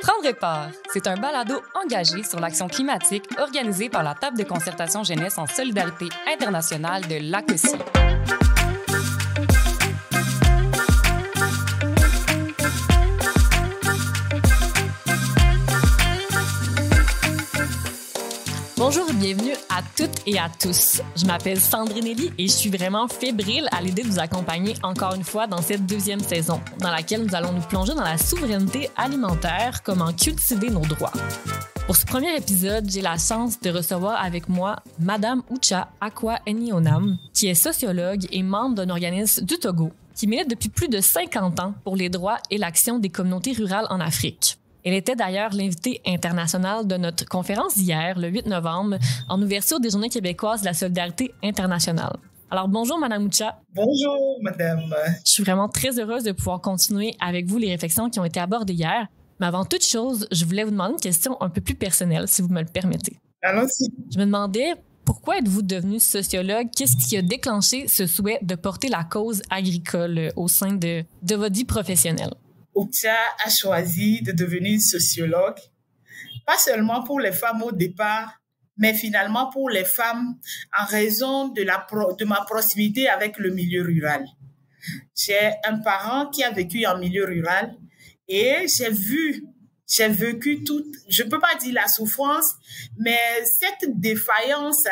Prendre part, c'est un balado engagé sur l'action climatique organisé par la Table de concertation jeunesse en solidarité internationale de l'ACOSI. Bonjour et bienvenue à toutes et à tous. Je m'appelle Sandrine Elie et je suis vraiment fébrile à l'idée de vous accompagner encore une fois dans cette deuxième saison, dans laquelle nous allons nous plonger dans la souveraineté alimentaire, comment cultiver nos droits. Pour ce premier épisode, j'ai la chance de recevoir avec moi Madame Ucha Akwa-Enionam, qui est sociologue et membre d'un organisme du Togo, qui milite depuis plus de 50 ans pour les droits et l'action des communautés rurales en Afrique. Elle était d'ailleurs l'invitée internationale de notre conférence d'hier, le 8 novembre, en ouverture des Journées québécoises de la solidarité internationale. Alors, bonjour, Madame Ucha. Bonjour, Madame. Je suis vraiment très heureuse de pouvoir continuer avec vous les réflexions qui ont été abordées hier. Mais avant toute chose, je voulais vous demander une question un peu plus personnelle, si vous me le permettez. Allons-y. Je me demandais, pourquoi êtes-vous devenue sociologue? Qu'est-ce qui a déclenché ce souhait de porter la cause agricole au sein de votre vie professionnelle? Ucha a choisi de devenir sociologue, pas seulement pour les femmes au départ, mais finalement pour les femmes en raison de ma proximité avec le milieu rural. J'ai un parent qui a vécu en milieu rural et j'ai vécu toute, je ne peux pas dire la souffrance, mais cette défaillance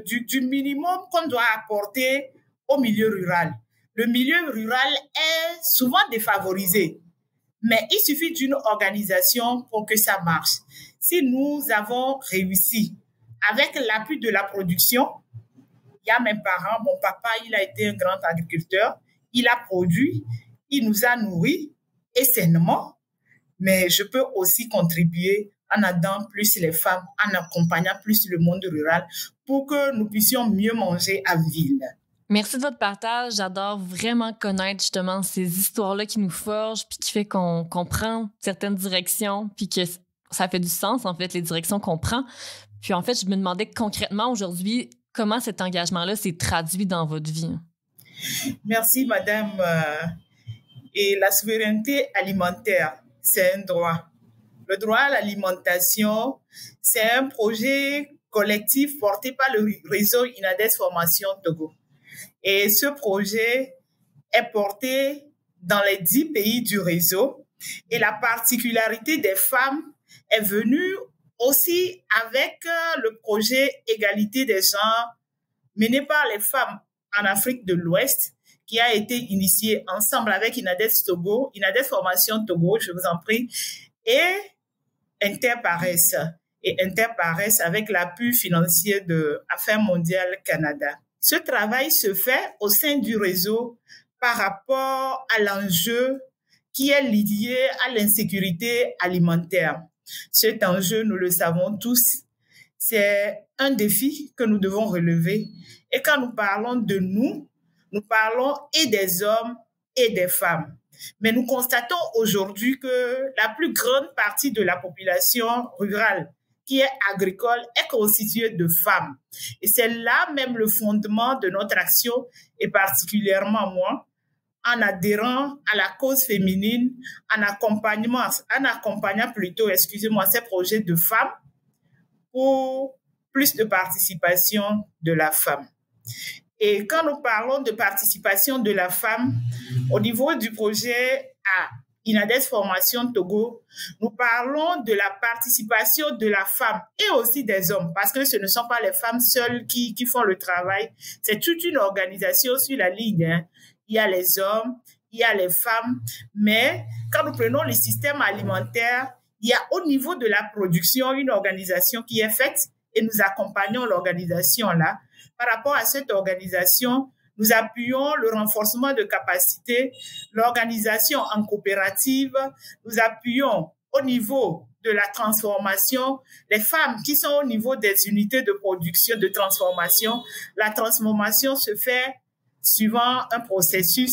du minimum qu'on doit apporter au milieu rural. Le milieu rural est souvent défavorisé, mais il suffit d'une organisation pour que ça marche. Si nous avons réussi avec l'appui de la production, il y a mes parents, mon papa, il a été un grand agriculteur, il a produit, il nous a nourris et sainement, mais je peux aussi contribuer en aidant plus les femmes, en accompagnant plus le monde rural pour que nous puissions mieux manger à ville. Merci de votre partage. J'adore vraiment connaître justement ces histoires-là qui nous forgent puis qui fait qu'on prend certaines directions puis que ça fait du sens, en fait, les directions qu'on prend. Puis en fait, je me demandais concrètement aujourd'hui, comment cet engagement-là s'est traduit dans votre vie? Merci, Madame. Et la souveraineté alimentaire, c'est un droit. Le droit à l'alimentation, c'est un projet collectif porté par le réseau INADES Formation Togo. Et ce projet est porté dans les 10 pays du réseau. Et la particularité des femmes est venue aussi avec le projet Égalité des genres mené par les femmes en Afrique de l'Ouest, qui a été initié ensemble avec INADES Togo, INADES Formation Togo, je vous en prie, et Interpares. Et Interpares avec l'appui financier de Affaires mondiales Canada. Ce travail se fait au sein du réseau par rapport à l'enjeu qui est lié à l'insécurité alimentaire. Cet enjeu, nous le savons tous, c'est un défi que nous devons relever. Et quand nous parlons de nous parlons et des hommes et des femmes. Mais nous constatons aujourd'hui que la plus grande partie de la population rurale qui est agricole, est constituée de femmes. Et c'est là même le fondement de notre action, et particulièrement moi, en adhérant à la cause féminine, en accompagnant plutôt, ces projets de femmes pour plus de participation de la femme. Et quand nous parlons de participation de la femme, au niveau du projet INADES Formation Togo, nous parlons de la participation de la femme et aussi des hommes, parce que ce ne sont pas les femmes seules qui font le travail, c'est toute une organisation sur la ligne. Il y a les hommes, il y a les femmes, mais quand nous prenons les systèmes alimentaires, il y a au niveau de la production une organisation qui est faite et nous accompagnons l'organisation là. Par rapport à cette organisation, nous appuyons le renforcement de capacités, l'organisation en coopérative, nous appuyons au niveau de la transformation, les femmes qui sont au niveau des unités de production, de transformation. La transformation se fait suivant un processus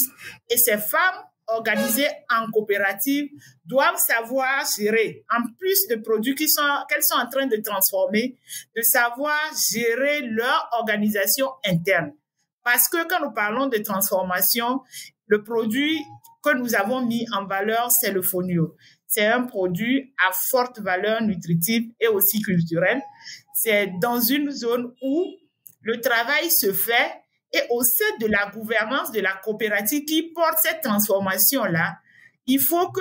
et ces femmes organisées en coopérative doivent savoir gérer, en plus de produits qu'elles sont en train de transformer, de savoir gérer leur organisation interne. Parce que quand nous parlons de transformation, le produit que nous avons mis en valeur, c'est le fonio. c'est un produit à forte valeur nutritive et aussi culturelle. C'est dans une zone où le travail se fait et au sein de la gouvernance de la coopérative qui porte cette transformation-là, il faut que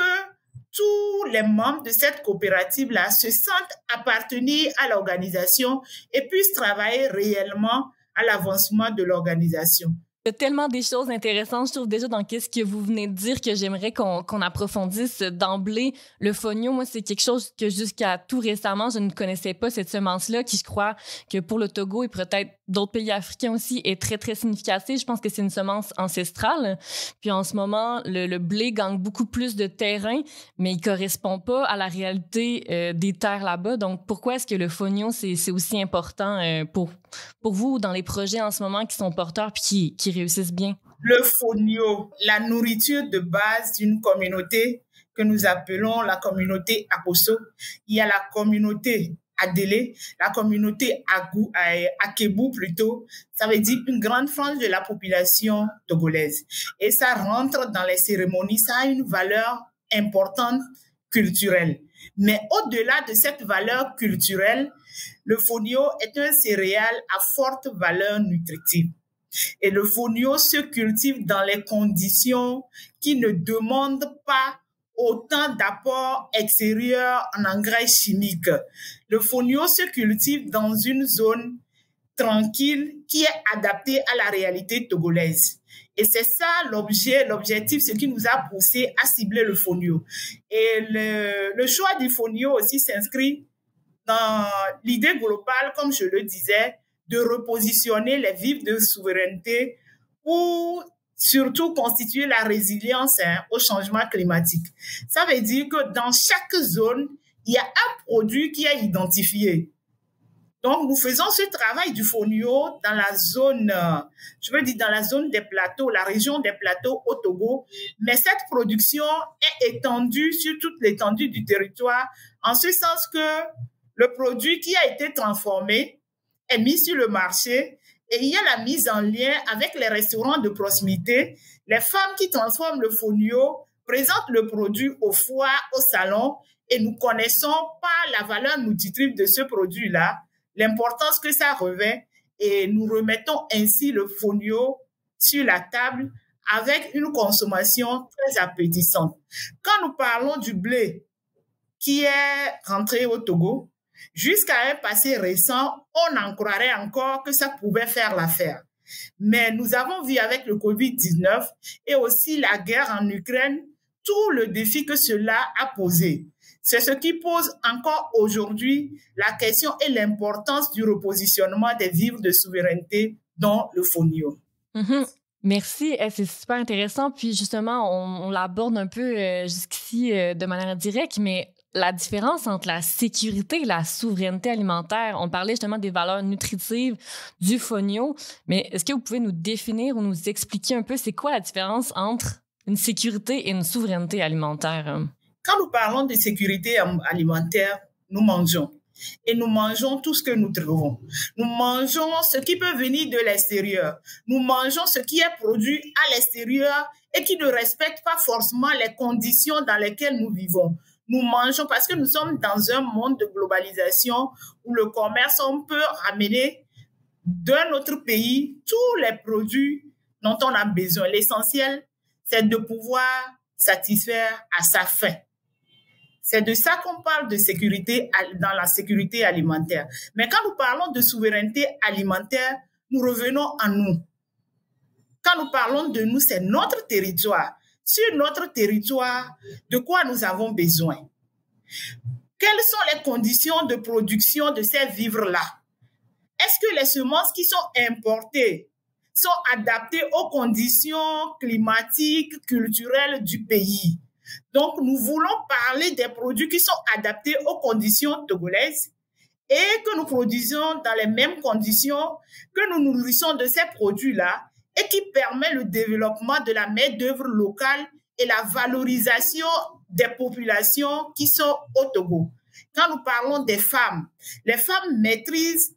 tous les membres de cette coopérative-là se sentent appartenir à l'organisation et puissent travailler réellement à l'avancement de l'organisation. Il y a tellement des choses intéressantes, je trouve, déjà dans qu'est-ce que vous venez de dire que j'aimerais qu'on approfondisse d'emblée. Le fonio, moi, c'est quelque chose que jusqu'à tout récemment, je ne connaissais pas, cette semence-là, qui je crois que pour le Togo et peut-être d'autres pays africains aussi est très, très significative. Je pense que c'est une semence ancestrale. Puis en ce moment, le blé gagne beaucoup plus de terrain, mais il correspond pas à la réalité des terres là-bas. Donc, pourquoi est-ce que le fonio, c'est aussi important pour vous dans les projets en ce moment qui sont porteurs puis qui réussissent bien? Le fonio, la nourriture de base d'une communauté que nous appelons la communauté Akoso. Il y a la communauté Adélé, la communauté Akebu plutôt. Ça veut dire une grande frange de la population togolaise. Et ça rentre dans les cérémonies, ça a une valeur importante culturelle. Mais au-delà de cette valeur culturelle, le fonio est un céréale à forte valeur nutritive. Et le fonio se cultive dans les conditions qui ne demandent pas autant d'apports extérieurs en engrais chimiques. Le fonio se cultive dans une zone tranquille qui est adaptée à la réalité togolaise. Et c'est ça l'objectif, ce qui nous a poussé à cibler le fonio. Et le choix du fonio aussi s'inscrit dans l'idée globale, comme je le disais, de repositionner les vivres de souveraineté pour surtout constituer la résilience au changement climatique. Ça veut dire que dans chaque zone, il y a un produit qui est identifié. Donc, nous faisons ce travail du fonio dans la zone, dans la zone des plateaux, la région des plateaux au Togo. Mais cette production est étendue sur toute l'étendue du territoire, en ce sens que le produit qui a été transformé est mis sur le marché et il y a la mise en lien avec les restaurants de proximité. Les femmes qui transforment le fonio présentent le produit au foire, au salon et nous connaissons pas la valeur nutritive de ce produit-là, l'importance que ça revêt et nous remettons ainsi le fonio sur la table avec une consommation très appétissante. Quand nous parlons du blé qui est rentré au Togo, jusqu'à un passé récent, on en croirait encore que ça pouvait faire l'affaire. Mais nous avons vu avec le Covid-19 et aussi la guerre en Ukraine, tout le défi que cela a posé. C'est ce qui pose encore aujourd'hui la question et l'importance du repositionnement des vivres de souveraineté dans le fonio. Merci, c'est super intéressant. Puis justement, on l'aborde un peu jusqu'ici de manière directe, mais la différence entre la sécurité et la souveraineté alimentaire, on parlait justement des valeurs nutritives du fonio, mais est-ce que vous pouvez nous définir ou nous expliquer un peu c'est quoi la différence entre une sécurité et une souveraineté alimentaire? Quand nous parlons de sécurité alimentaire, nous mangeons. Et nous mangeons tout ce que nous trouvons. Nous mangeons ce qui peut venir de l'extérieur. Nous mangeons ce qui est produit à l'extérieur et qui ne respecte pas forcément les conditions dans lesquelles nous vivons. Nous mangeons parce que nous sommes dans un monde de globalisation où le commerce, on peut ramener d'un autre pays tous les produits dont on a besoin. L'essentiel, c'est de pouvoir satisfaire à sa faim. C'est de ça qu'on parle de sécurité dans la sécurité alimentaire. Mais quand nous parlons de souveraineté alimentaire, nous revenons à nous. Quand nous parlons de nous, c'est notre territoire. Sur notre territoire, de quoi nous avons besoin? Quelles sont les conditions de production de ces vivres-là? Est-ce que les semences qui sont importées sont adaptées aux conditions climatiques, culturelles du pays? Donc, nous voulons parler des produits qui sont adaptés aux conditions togolaises et que nous produisons dans les mêmes conditions, que nous nourrissons de ces produits-là et qui permet le développement de la main-d'œuvre locale et la valorisation des populations qui sont au Togo. Quand nous parlons des femmes, les femmes maîtrisent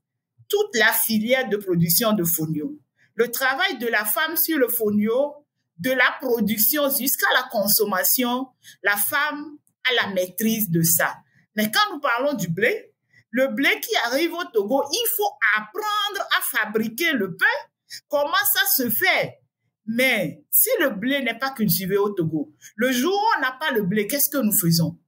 toute la filière de production de fonio. Le travail de la femme sur le fonio, de la production jusqu'à la consommation, la femme à la maîtrise de ça. Mais quand nous parlons du blé, le blé qui arrive au Togo, il faut apprendre à fabriquer le pain. Comment ça se fait? Mais si le blé n'est pas cultivé au Togo, le jour où on n'a pas le blé, qu'est-ce que nous faisons?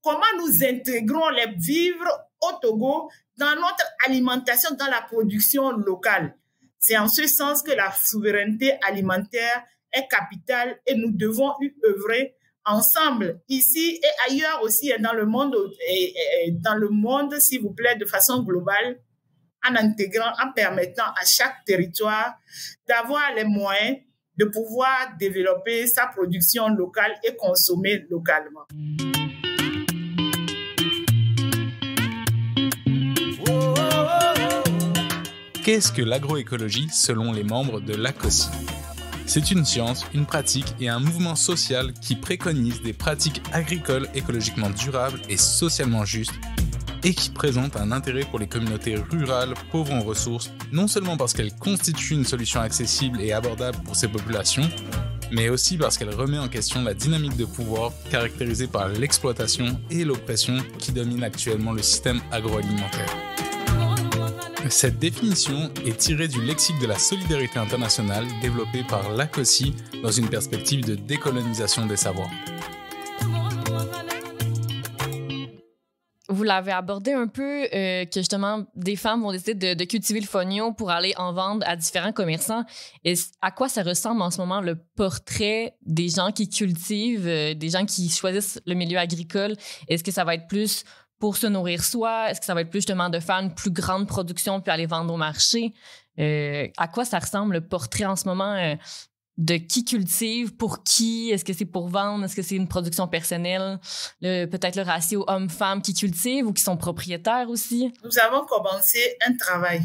Comment nous intégrons les vivres au Togo dans notre alimentation, dans la production locale? C'est en ce sens que la souveraineté alimentaire est capitale et nous devons y œuvrer ensemble, ici et ailleurs aussi, et dans le monde, s'il vous plaît, de façon globale, en intégrant, en permettant à chaque territoire d'avoir les moyens de pouvoir développer sa production locale et consommer localement. Qu'est-ce que l'agroécologie selon les membres de l'ACOSI? C'est une science, une pratique et un mouvement social qui préconise des pratiques agricoles écologiquement durables et socialement justes et qui présente un intérêt pour les communautés rurales pauvres en ressources, non seulement parce qu'elle constitue une solution accessible et abordable pour ces populations, mais aussi parce qu'elle remet en question la dynamique de pouvoir caractérisée par l'exploitation et l'oppression qui dominent actuellement le système agroalimentaire. Cette définition est tirée du lexique de la solidarité internationale développé par l'ACOSI dans une perspective de décolonisation des savoirs. Vous l'avez abordé un peu, que justement, des femmes vont décider de cultiver le fonio pour aller en vendre à différents commerçants. Et à quoi ça ressemble en ce moment le portrait des gens qui cultivent, des gens qui choisissent le milieu agricole? Est-ce que ça va être plus pour se nourrir soi? Est-ce que ça va être plus justement de faire une plus grande production puis aller vendre au marché? À quoi ça ressemble le portrait en ce moment de qui cultive, pour qui? Est-ce que c'est pour vendre? Est-ce que c'est une production personnelle? Peut-être le ratio homme-femme qui cultivent ou qui sont propriétaires aussi? Nous avons commencé un travail.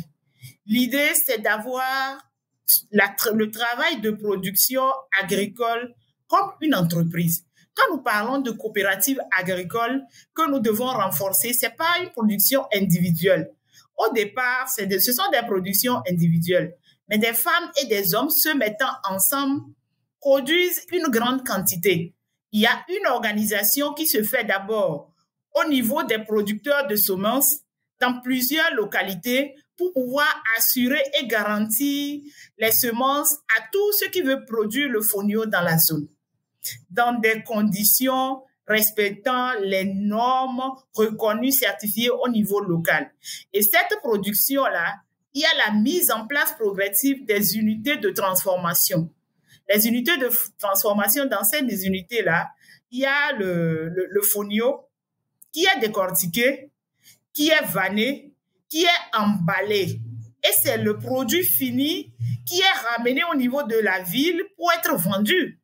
L'idée, c'est d'avoir le travail de production agricole comme une entreprise. Quand nous parlons de coopératives agricoles que nous devons renforcer, ce n'est pas une production individuelle. Au départ, ce sont des productions individuelles. Mais des femmes et des hommes se mettant ensemble produisent une grande quantité. Il y a une organisation qui se fait d'abord au niveau des producteurs de semences dans plusieurs localités pour pouvoir assurer et garantir les semences à tous ceux qui veulent produire le fonio dans la zone, dans des conditions respectant les normes reconnues, certifiées au niveau local. Et cette production-là, il y a la mise en place progressive des unités de transformation. Les unités de transformation, dans ces unités-là, il y a le fonio qui est décortiqué, qui est vanné, qui est emballé. Et c'est le produit fini qui est ramené au niveau de la ville pour être vendu.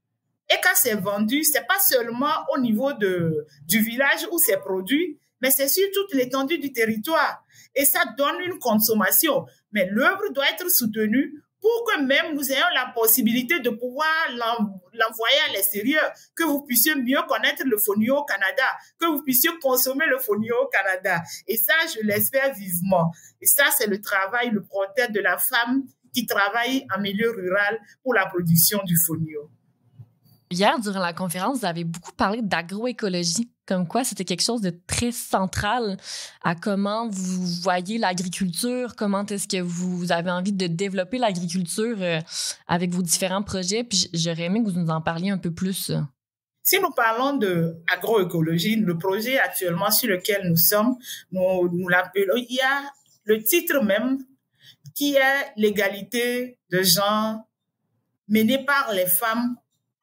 Et quand c'est vendu, c'est pas seulement au niveau du village où c'est produit, mais c'est sur toute l'étendue du territoire. Et ça donne une consommation. Mais l'œuvre doit être soutenue pour que même nous ayons la possibilité de pouvoir l'envoyer à l'extérieur, que vous puissiez mieux connaître le fonio au Canada, que vous puissiez consommer le fonio au Canada. Et ça, je l'espère vivement. Et ça, c'est le travail, le portrait de la femme qui travaille en milieu rural pour la production du fonio. Hier, durant la conférence, vous avez beaucoup parlé d'agroécologie, comme quoi c'était quelque chose de très central à comment vous voyez l'agriculture, comment est-ce que vous avez envie de développer l'agriculture avec vos différents projets. Puis j'aurais aimé que vous nous en parliez un peu plus. Si nous parlons d'agroécologie, le projet actuellement sur lequel nous sommes, nous l'appelons, il y a le titre même qui est l'égalité de genre menée par les femmes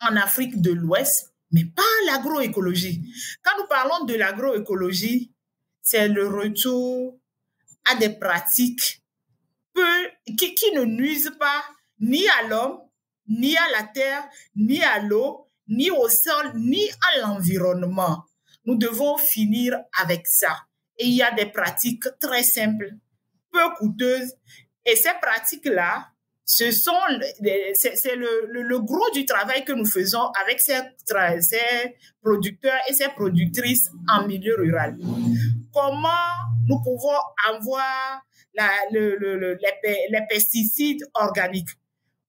en Afrique de l'Ouest, mais pas l'agroécologie. Quand nous parlons de l'agroécologie, c'est le retour à des pratiques qui ne nuisent pas ni à l'homme, ni à la terre, ni à l'eau, ni au sol, ni à l'environnement. Nous devons finir avec ça. Et il y a des pratiques très simples, peu coûteuses. Et ces pratiques-là, c'est le gros du travail que nous faisons avec ces producteurs et ces productrices en milieu rural. Comment nous pouvons avoir les pesticides organiques?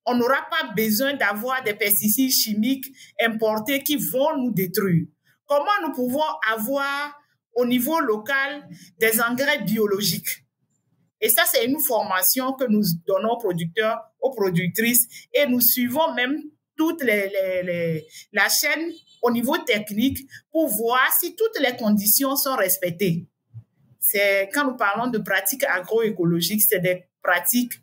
On n'aura pas besoin d'avoir des pesticides chimiques importés qui vont nous détruire. comment nous pouvons avoir au niveau local des engrais biologiques. Et ça, c'est une formation que nous donnons aux producteurs, aux productrices, et nous suivons même toute la chaîne au niveau technique pour voir si toutes les conditions sont respectées. Quand nous parlons de pratiques agroécologiques, c'est des pratiques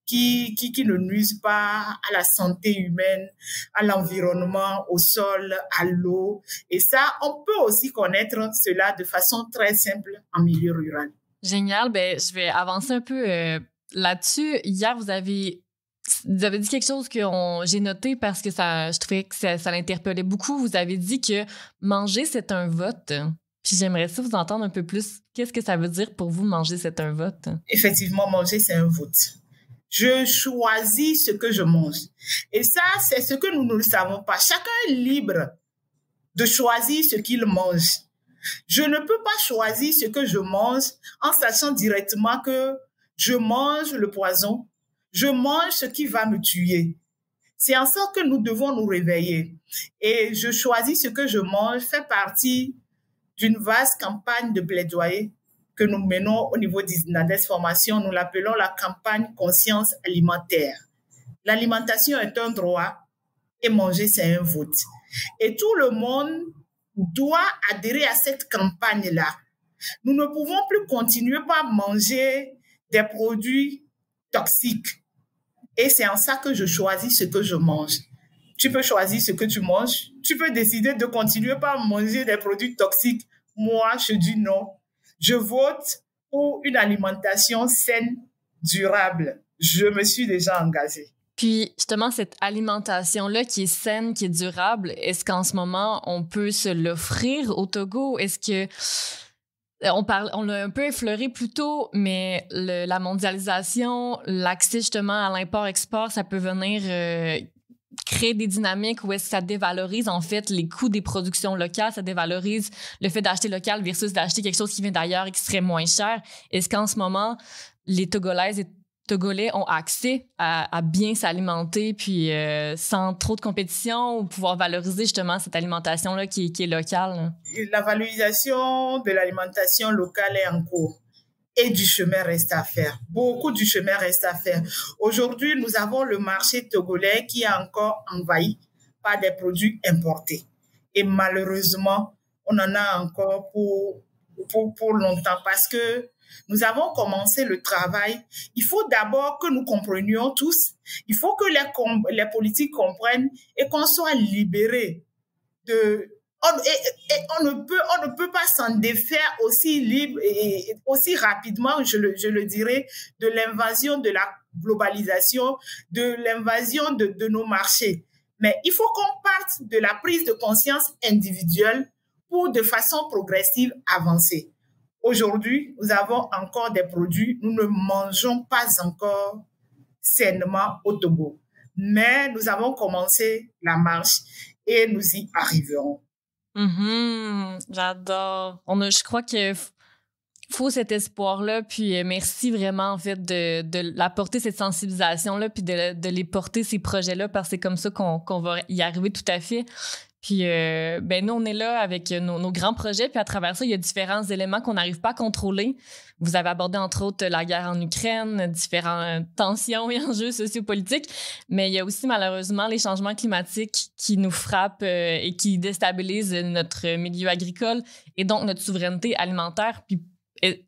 qui ne nuisent pas à la santé humaine, à l'environnement, au sol, à l'eau. Et ça, on peut aussi connaître cela de façon très simple en milieu rural. Génial. Ben, je vais avancer un peu là-dessus. Hier, vous avez dit quelque chose que j'ai noté parce que je trouvais que ça l'interpellait beaucoup. Vous avez dit que manger, c'est un vote. Puis j'aimerais ça vous entendre un peu plus. Qu'est-ce que ça veut dire pour vous, manger, c'est un vote? Effectivement, manger, c'est un vote. Je choisis ce que je mange. Et ça, c'est ce que nous ne le savons pas. Chacun est libre de choisir ce qu'il mange. Je ne peux pas choisir ce que je mange en sachant directement que je mange le poison, je mange ce qui va me tuer. C'est en sorte que nous devons nous réveiller. Et je choisis ce que je mange fait partie d'une vaste campagne de plaidoyer que nous menons au niveau d'Inades Formation. Nous l'appelons la campagne conscience alimentaire. L'alimentation est un droit et manger, c'est un vote. Et tout le monde doit adhérer à cette campagne-là. Nous ne pouvons plus continuer par manger des produits toxiques. Et c'est en ça que je choisis ce que je mange. Tu peux choisir ce que tu manges. Tu peux décider de continuer par manger des produits toxiques. Moi, je dis non. Je vote pour une alimentation saine, durable. Je me suis déjà engagée. Puis, justement, cette alimentation-là qui est saine, qui est durable, est-ce qu'en ce moment, on peut se l'offrir au Togo? Est-ce que... On l'a un peu effleuré plus tôt, mais la mondialisation, l'accès justement à l'import-export, ça peut venir créer des dynamiques où est-ce que ça dévalorise en fait les coûts des productions locales, ça dévalorise le fait d'acheter local versus d'acheter quelque chose qui vient d'ailleurs et qui serait moins cher. Est-ce qu'en ce moment, les Togolaises et Togolais ont accès à bien s'alimenter puis sans trop de compétition ou pouvoir valoriser justement cette alimentation-là qui est locale? La valorisation de l'alimentation locale est en cours et du chemin reste à faire. Beaucoup du chemin reste à faire. Aujourd'hui, nous avons le marché togolais qui est encore envahi par des produits importés. Et malheureusement, on en a encore pour longtemps parce que nous avons commencé le travail. Il faut d'abord que nous comprenions tous. Il faut que les politiques comprennent et qu'on soit libérés de... on ne peut pas s'en défaire aussi libre et aussi rapidement, je le dirais, de l'invasion de la globalisation, de l'invasion de nos marchés. Mais il faut qu'on parte de la prise de conscience individuelle pour de façon progressive avancer. Aujourd'hui, nous avons encore des produits, nous ne mangeons pas encore sainement au Togo. Mais nous avons commencé la marche et nous y arriverons. J'adore. Je crois qu'il faut cet espoir-là, puis merci vraiment en fait de l'apporter cette sensibilisation-là, puis de les porter ces projets-là, parce que c'est comme ça qu'on va y arriver tout à fait. Puis, nous, on est là avec nos grands projets. Puis, à travers ça, il y a différents éléments qu'on n'arrive pas à contrôler. Vous avez abordé, entre autres, la guerre en Ukraine, différentes tensions et enjeux sociopolitiques. Mais il y a aussi, malheureusement, les changements climatiques qui nous frappent et qui déstabilisent notre milieu agricole et donc notre souveraineté alimentaire. Puis,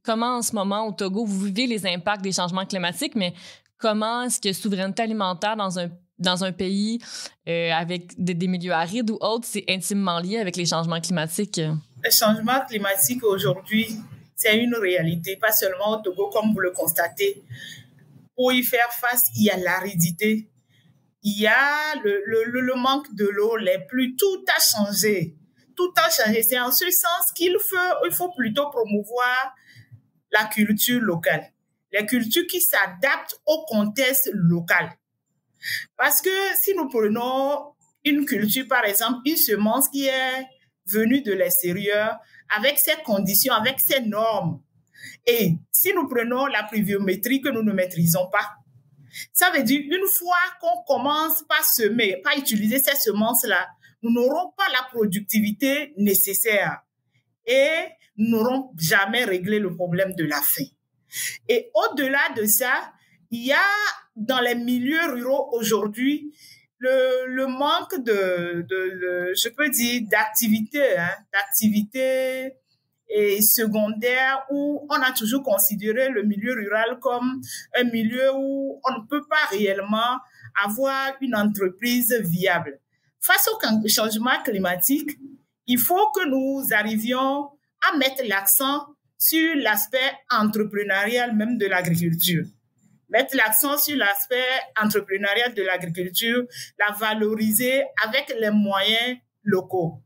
comment, en ce moment, au Togo, vous vivez les impacts des changements climatiques, mais comment est-ce que souveraineté alimentaire dans un pays avec des milieux arides ou autres, c'est intimement lié avec les changements climatiques? Le changement climatique aujourd'hui, c'est une réalité, pas seulement au Togo, comme vous le constatez. Pour y faire face, il y a l'aridité, il y a le manque de l'eau, les pluies, tout a changé. Tout a changé. C'est en ce sens qu'il faut plutôt promouvoir la culture locale. Les cultures qui s'adaptent au contexte local. Parce que si nous prenons une culture, par exemple, une semence qui est venue de l'extérieur, avec ses conditions, avec ses normes, et si nous prenons la pluviométrie que nous ne maîtrisons pas, ça veut dire une fois qu'on commence par semer, par utiliser ces semences-là, nous n'aurons pas la productivité nécessaire et nous n'aurons jamais réglé le problème de la faim. Et au-delà de ça, il y a dans les milieux ruraux aujourd'hui le manque je peux dire, d'activités, d'activités et secondaires où on a toujours considéré le milieu rural comme un milieu où on ne peut pas réellement avoir une entreprise viable. Face au changement climatique, il faut que nous arrivions à mettre l'accent sur l'aspect entrepreneurial même de l'agriculture. Mettre l'accent sur l'aspect entrepreneurial de l'agriculture, la valoriser avec les moyens locaux.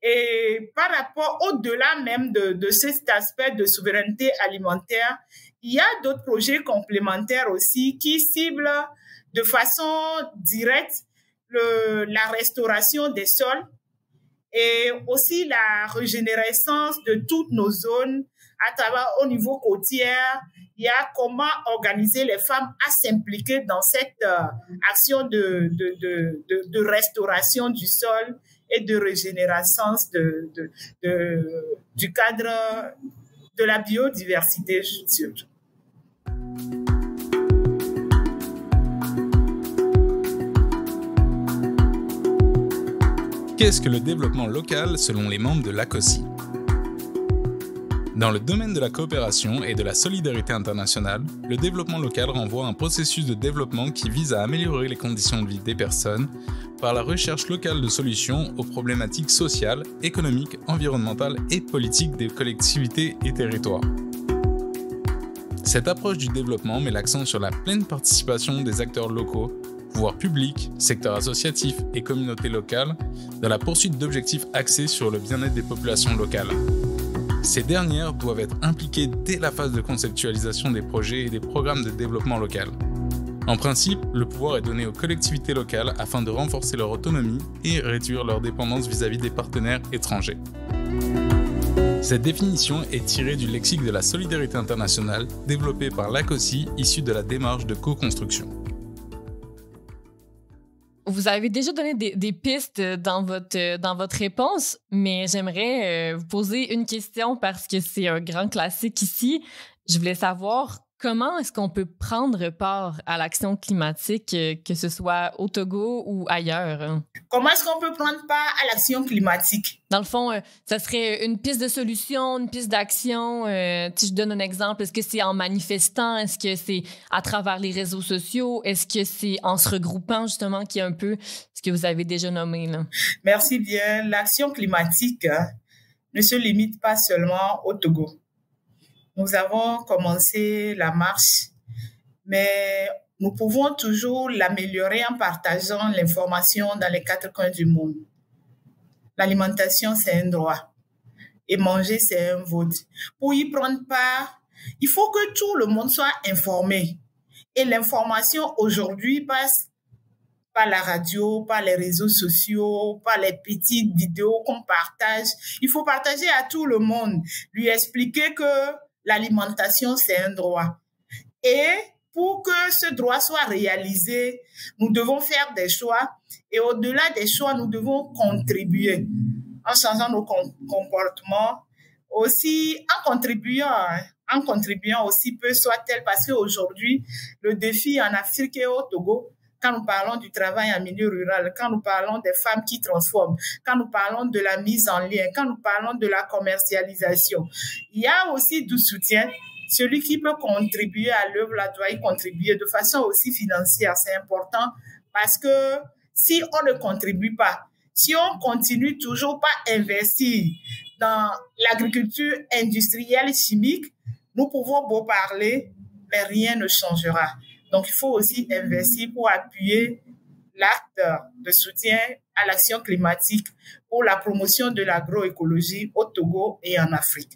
Et par rapport au-delà même de cet aspect de souveraineté alimentaire, il y a d'autres projets complémentaires aussi qui ciblent de façon directe la restauration des sols et aussi la régénérescence de toutes nos zones à travers au niveau côtier. Il y a comment organiser les femmes à s'impliquer dans cette action de restauration du sol et de régénération du cadre de la biodiversité surtout. Qu'est-ce que le développement local selon les membres de l'ACOSI? Dans le domaine de la coopération et de la solidarité internationale, le développement local renvoie à un processus de développement qui vise à améliorer les conditions de vie des personnes par la recherche locale de solutions aux problématiques sociales, économiques, environnementales et politiques des collectivités et territoires. Cette approche du développement met l'accent sur la pleine participation des acteurs locaux, pouvoirs publics, secteurs associatifs et communautés locales dans la poursuite d'objectifs axés sur le bien-être des populations locales. Ces dernières doivent être impliquées dès la phase de conceptualisation des projets et des programmes de développement local. En principe, le pouvoir est donné aux collectivités locales afin de renforcer leur autonomie et réduire leur dépendance vis-à-vis des partenaires étrangers. Cette définition est tirée du lexique de la solidarité internationale développé par l'ACOSI issu de la démarche de co-construction. Vous avez déjà donné des pistes dans votre réponse, mais j'aimerais vous poser une question parce que c'est un grand classique ici. Je voulais savoir comment est-ce qu'on peut prendre part à l'action climatique, que ce soit au Togo ou ailleurs? Comment est-ce qu'on peut prendre part à l'action climatique? Dans le fond, ça serait une piste de solution, une piste d'action. Si je donne un exemple, est-ce que c'est en manifestant? Est-ce que c'est à travers les réseaux sociaux? Est-ce que c'est en se regroupant, justement, qui est un peu ce que vous avez déjà nommé, là? Merci bien. L'action climatique ne se limite pas seulement au Togo. Nous avons commencé la marche, mais nous pouvons toujours l'améliorer en partageant l'information dans les 4 coins du monde. L'alimentation, c'est un droit et manger, c'est un vote. Pour y prendre part, il faut que tout le monde soit informé. Et l'information aujourd'hui passe par la radio, par les réseaux sociaux, par les petites vidéos qu'on partage. Il faut partager à tout le monde, lui expliquer que l'alimentation, c'est un droit. Et pour que ce droit soit réalisé, nous devons faire des choix. Et au-delà des choix, nous devons contribuer en changeant nos comportements. Aussi, en contribuant aussi peu soit-elle, parce qu'aujourd'hui, le défi en Afrique et au Togo, quand nous parlons du travail en milieu rural, quand nous parlons des femmes qui transforment, quand nous parlons de la mise en lien, quand nous parlons de la commercialisation, il y a aussi du soutien. Celui qui peut contribuer à l'œuvre là doit y contribuer de façon aussi financière. C'est important parce que si on ne contribue pas, si on continue toujours pas à investir dans l'agriculture industrielle chimique, nous pouvons beau parler, mais rien ne changera. Donc, il faut aussi investir pour appuyer l'acte de soutien à l'action climatique pour la promotion de l'agroécologie au Togo et en Afrique.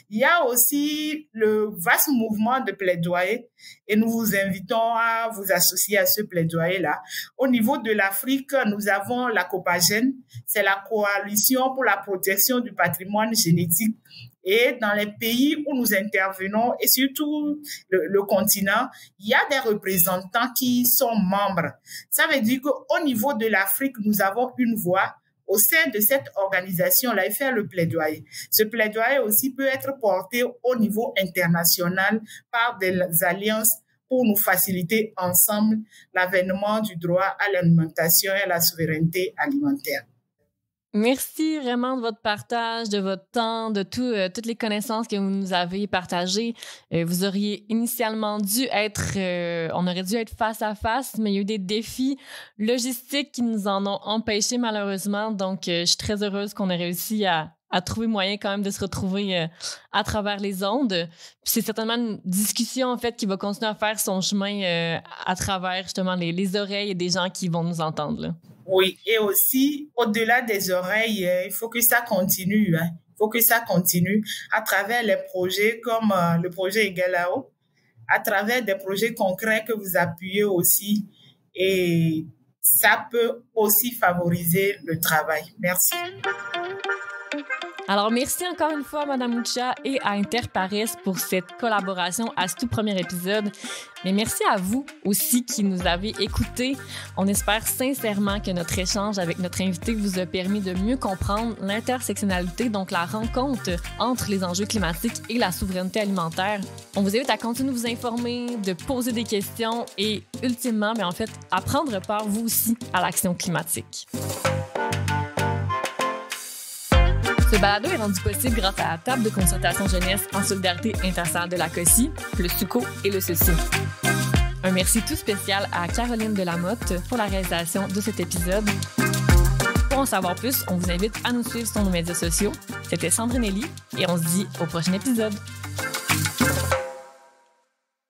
Il y a aussi le vaste mouvement de plaidoyer et nous vous invitons à vous associer à ce plaidoyer-là. Au niveau de l'Afrique, nous avons la COPAGEN, c'est la coalition pour la protection du patrimoine génétique. Et dans les pays où nous intervenons, et surtout le continent, il y a des représentants qui sont membres. Ça veut dire qu'au niveau de l'Afrique, nous avons une voix. au sein de cette organisation-là et faire le plaidoyer. Ce plaidoyer aussi peut être porté au niveau international par des alliances pour nous faciliter ensemble l'avènement du droit à l'alimentation et à la souveraineté alimentaire. Merci vraiment de votre partage, de votre temps, de toutes les connaissances que vous nous avez partagées. Vous auriez initialement dû on aurait dû être face à face, mais il y a eu des défis logistiques qui nous en ont empêchés malheureusement. Donc, je suis très heureuse qu'on ait réussi à trouver moyen quand même de se retrouver à travers les ondes. Puis c'est certainement une discussion en fait qui va continuer à faire son chemin à travers justement les oreilles des gens qui vont nous entendre, là. Oui, et aussi, au-delà des oreilles, il faut que ça continue. Il faut que ça continue à travers les projets comme le projet Egalao, à travers des projets concrets que vous appuyez aussi. Et ça peut aussi favoriser le travail. Merci. Alors, merci encore une fois à Mme Moucha et à Interpares pour cette collaboration à ce tout premier épisode. Mais merci à vous aussi qui nous avez écoutés. On espère sincèrement que notre échange avec notre invité vous a permis de mieux comprendre l'intersectionnalité, donc la rencontre entre les enjeux climatiques et la souveraineté alimentaire. On vous invite à continuer de vous informer, de poser des questions et ultimement, mais en fait, à prendre part vous aussi à l'action climatique. Ce balado est rendu possible grâce à la table de concertation jeunesse en solidarité intersénale de la COSI, le SUCO et le CECI. Un merci tout spécial à Caroline Delamotte pour la réalisation de cet épisode. Pour en savoir plus, on vous invite à nous suivre sur nos médias sociaux. C'était Sandrine Elie et on se dit au prochain épisode.